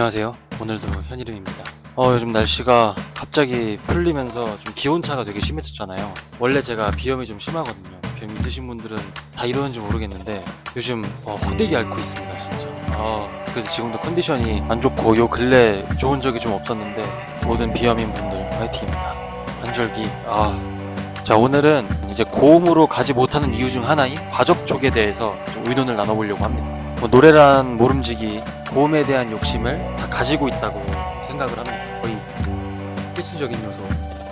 안녕하세요. 오늘도 현이름입니다. 요즘 날씨가 갑자기 풀리면서 좀 기온차가 되게 심했었잖아요. 원래 제가 비염이 좀 심하거든요. 비염 있으신 분들은 다 이러는지 모르겠는데 요즘 호되게 앓고 있습니다, 진짜. 그래서 지금도 컨디션이 안 좋고 요 근래 좋은 적이 좀 없었는데 모든 비염인 분들 화이팅입니다. 환절기. 자, 오늘은 이제 고음으로 가지 못하는 이유 중 하나인 과접촉에 대해서 좀 의논을 나눠보려고 합니다. 노래란 모름지기 고음에 대한 욕심을 다 가지고 있다고 생각을 합니다. 거의 필수적인 요소,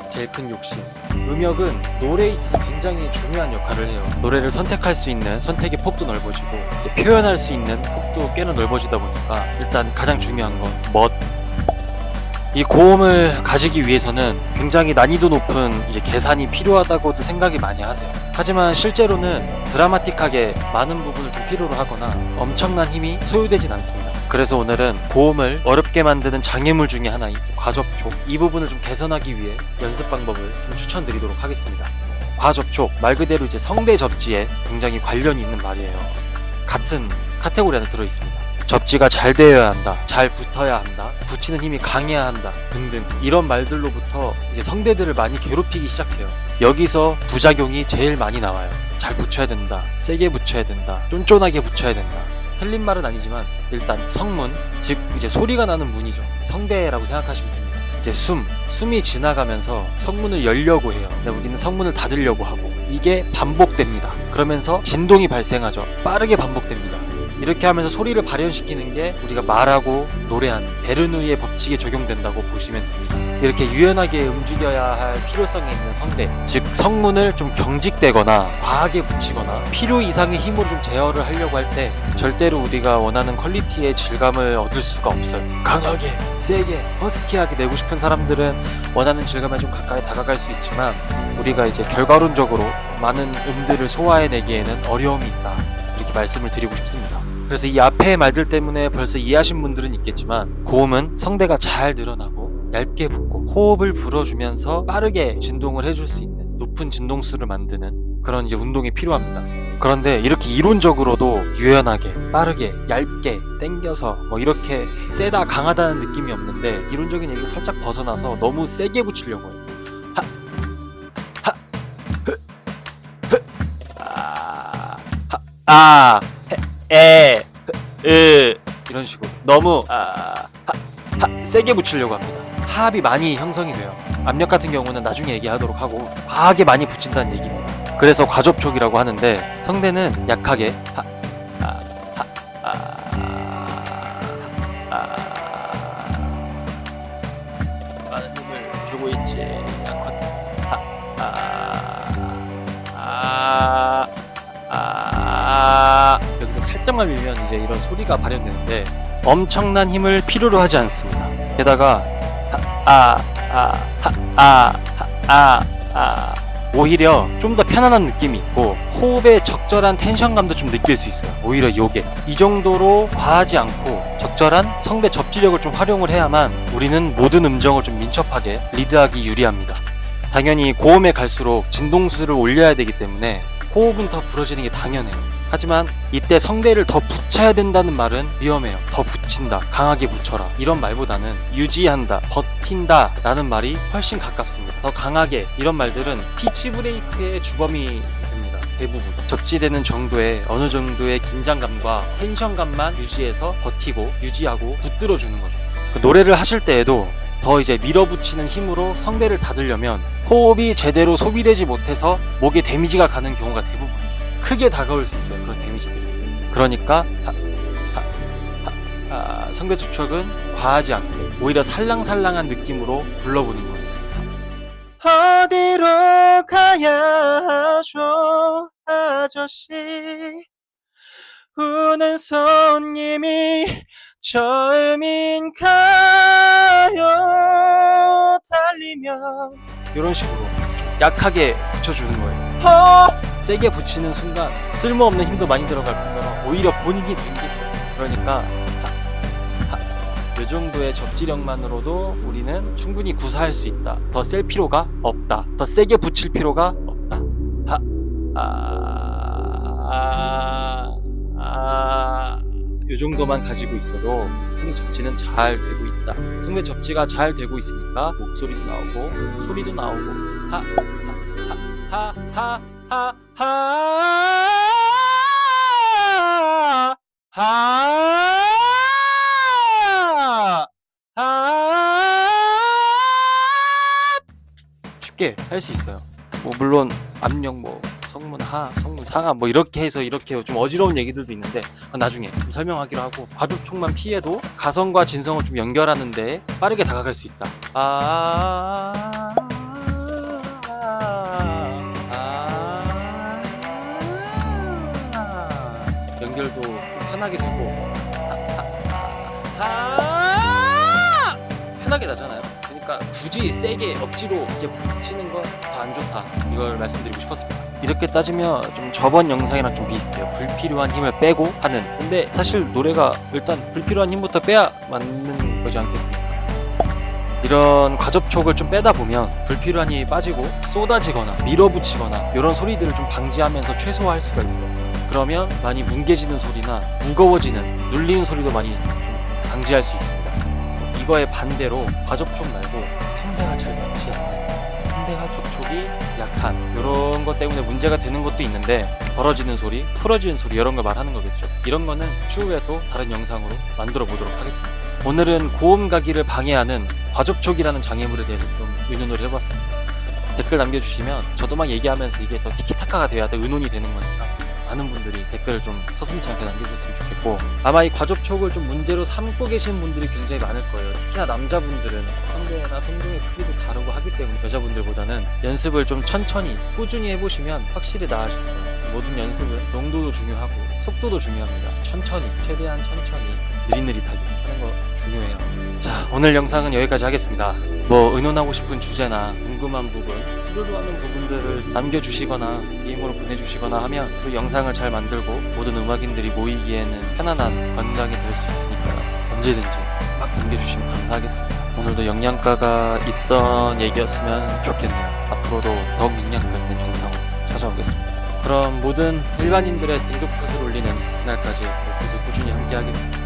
제일 큰 욕심. 음역은 노래에 있어서 굉장히 중요한 역할을 해요. 노래를 선택할 수 있는 선택의 폭도 넓어지고 이제 표현할 수 있는 폭도 꽤나 넓어지다 보니까 일단 가장 중요한 건 이 고음을 가지기 위해서는 굉장히 난이도 높은 이제 계산이 필요하다고도 생각이 많이 하세요. 하지만 실제로는 드라마틱하게 많은 부분을 좀 필요로 하거나 엄청난 힘이 소요되진 않습니다. 그래서 오늘은 고음을 어렵게 만드는 장애물 중에 하나인 과접촉, 이 부분을 좀 개선하기 위해 연습 방법을 좀 추천드리도록 하겠습니다. 과접촉, 말 그대로 이제 성대 접지에 굉장히 관련이 있는 말이에요. 같은 카테고리 안에 들어있습니다. 접지가 잘 되어야 한다, 잘 붙어야 한다, 붙이는 힘이 강해야 한다 등등 이런 말들로부터 이제 성대들을 많이 괴롭히기 시작해요. 여기서 부작용이 제일 많이 나와요. 잘 붙여야 된다, 세게 붙여야 된다, 쫀쫀하게 붙여야 된다. 틀린 말은 아니지만 일단 성문, 즉 이제 소리가 나는 문이죠. 성대라고 생각하시면 됩니다. 이제 숨이 지나가면서 성문을 열려고 해요. 근데 우리는 성문을 닫으려고 하고 이게 반복됩니다. 그러면서 진동이 발생하죠. 빠르게 반복됩니다. 이렇게 하면서 소리를 발현시키는 게 우리가 말하고 노래하는 베르누이의 법칙에 적용된다고 보시면 됩니다. 이렇게 유연하게 움직여야 할 필요성이 있는 성대, 즉 성문을 좀 경직되거나 과하게 붙이거나 필요 이상의 힘으로 좀 제어를 하려고 할 때 절대로 우리가 원하는 퀄리티의 질감을 얻을 수가 없어요. 강하게, 세게, 허스키하게 내고 싶은 사람들은 원하는 질감에 좀 가까이 다가갈 수 있지만 우리가 이제 결과론적으로 많은 음들을 소화해내기에는 어려움이 있다, 이렇게 말씀을 드리고 싶습니다. 그래서 이 앞의 말들 때문에 벌써 이해하신 분들은 있겠지만 고음은 성대가 잘 늘어나고 얇게 붙고 호흡을 불어주면서 빠르게 진동을 해줄 수 있는 높은 진동수를 만드는 그런 이제 운동이 필요합니다. 그런데 이렇게 이론적으로도 유연하게, 빠르게, 얇게, 당겨서 이렇게 세다, 강하다는 느낌이 없는데 이론적인 얘기가 살짝 벗어나서 너무 세게 붙이려고 해요. 이런 식으로 너무 세게 붙이려고 합니다. 하압이 많이 형성이 돼요. 압력 같은 경우는 나중에 얘기하도록 하고 과하게 많이 붙인다는 얘기입니다. 그래서 과접촉이라고 하는데 성대는 약하게 많은 힘을 주고 있지 않거든. 여기서 살짝만 밀면 이제 이런 소리가 발현되는데 엄청난 힘을 필요로 하지 않습니다. 게다가 오히려 좀 더 편안한 느낌이 있고 호흡의 적절한 텐션감도 좀 느낄 수 있어요. 오히려 요게 이 정도로 과하지 않고 적절한 성대 접지력을 좀 활용을 해야만 우리는 모든 음정을 좀 민첩하게 리드하기 유리합니다. 당연히 고음에 갈수록 진동수를 올려야 되기 때문에 호흡은 더 부러지는 게 당연해요. 하지만 이때 성대를 더 붙여야 된다는 말은 위험해요. 더 붙인다, 강하게 붙여라, 이런 말보다는 유지한다, 버틴다 라는 말이 훨씬 가깝습니다. 더 강하게, 이런 말들은 피치 브레이크의 주범이 됩니다. 대부분 접지되는 정도의 어느 정도의 긴장감과 텐션감만 유지해서 버티고 유지하고 붙들어 주는 거죠. 노래를 하실 때에도 더 이제 밀어붙이는 힘으로 성대를 닫으려면 호흡이 제대로 소비되지 못해서 목에 데미지가 가는 경우가 대부분 크게 다가올 수 있어요. 그런 데미지들이. 그러니까 성대 접촉은 과하지 않게 오히려 살랑살랑한 느낌으로 불러보는 거예요. 어디로 가야 하죠, 아저씨? 우는 손님이 처음인가요? 달리면 이런 식으로 약하게 붙여주는 거예요. 세게 붙이는 순간 쓸모없는 힘도 많이 들어갈 뿐더러 오히려 본인이 댕기고, 그러니까 이 정도의 접지력만으로도 우리는 충분히 구사할 수 있다. 더 셀 필요가 없다. 더 세게 붙일 필요가 없다. 이 정도만 가지고 있어도 성대 접지는 잘 되고 있다. 성대 접지가 잘 되고 있으니까 목소리도 나오고 소리도 나오고 쉽게 할 수 있어요. 뭐 물론 압력 뭐 성문 하, 성문 상하 뭐 이렇게 해서 이렇게 좀 어지러운 얘기들도 있는데 나중에 좀 설명하기로 하고, 과접촉만 피해도 가성과 진성을 좀 연결하는데 빠르게 다가갈 수 있다. 연결도 좀 편하게 되고 편하게 나잖아요. 그러니까 굳이 세게 억지로 이렇게 붙이는 건 더 안 좋다, 이걸 말씀드리고 싶었습니다. 이렇게 따지면 좀 저번 영상이랑 좀 비슷해요. 불필요한 힘을 빼고 하는. 근데 사실 노래가 일단 불필요한 힘부터 빼야 맞는 거지 않겠습니까? 이런 과접촉을 좀 빼다 보면 불필요한 힘이 빠지고 쏟아지거나 밀어붙이거나 이런 소리들을 좀 방지하면서 최소화할 수가 있어요. 그러면 많이 뭉개지는 소리나 무거워지는 눌리는 소리도 많이 좀 방지할 수 있습니다. 이거에 반대로 과접촉 말고 성대가 잘 붙지 않는, 성대가 접촉이 약한 이런 것 때문에 문제가 되는 것도 있는데, 벌어지는 소리, 풀어지는 소리 이런 걸 말하는 거겠죠. 이런 거는 추후에 또 다른 영상으로 만들어 보도록 하겠습니다. 오늘은 고음 가기를 방해하는 과접촉이라는 장애물에 대해서 좀 의논을 해봤습니다. 댓글 남겨주시면 저도 막 얘기하면서 이게 더 티키타카가 돼야 더 의논이 되는 거니까 많은 분들이 댓글을 좀 서슴지 않게 남겨주셨으면 좋겠고, 아마 이 과접촉을 좀 문제로 삼고 계신 분들이 굉장히 많을 거예요. 특히나 남자분들은 성대나 성종의 크기도 다르고 하기 때문에 여자분들보다는 연습을 좀 천천히 꾸준히 해보시면 확실히 나아질 거예요. 모든 연습은 농도도 중요하고 속도도 중요합니다. 천천히, 최대한 천천히 느릿느릿하게 하는 거 중요해요. 자, 오늘 영상은 여기까지 하겠습니다. 뭐 의논하고 싶은 주제나 궁금한 부분, 필요로 하는 부분들을 남겨주시거나 DM으로 보내주시거나 하면 그 영상을 잘 만들고 모든 음악인들이 모이기에는 편안한 관광이 될 수 있으니까요. 언제든지 막 남겨주시면 감사하겠습니다. 오늘도 영양가가 있던 얘기였으면 좋겠네요. 앞으로도 더욱 영양가 있는 영상으로 찾아오겠습니다. 그럼 모든 일반인들의 등급 컷을 올리는 그날까지 옆에서 꾸준히 함께 하겠습니다.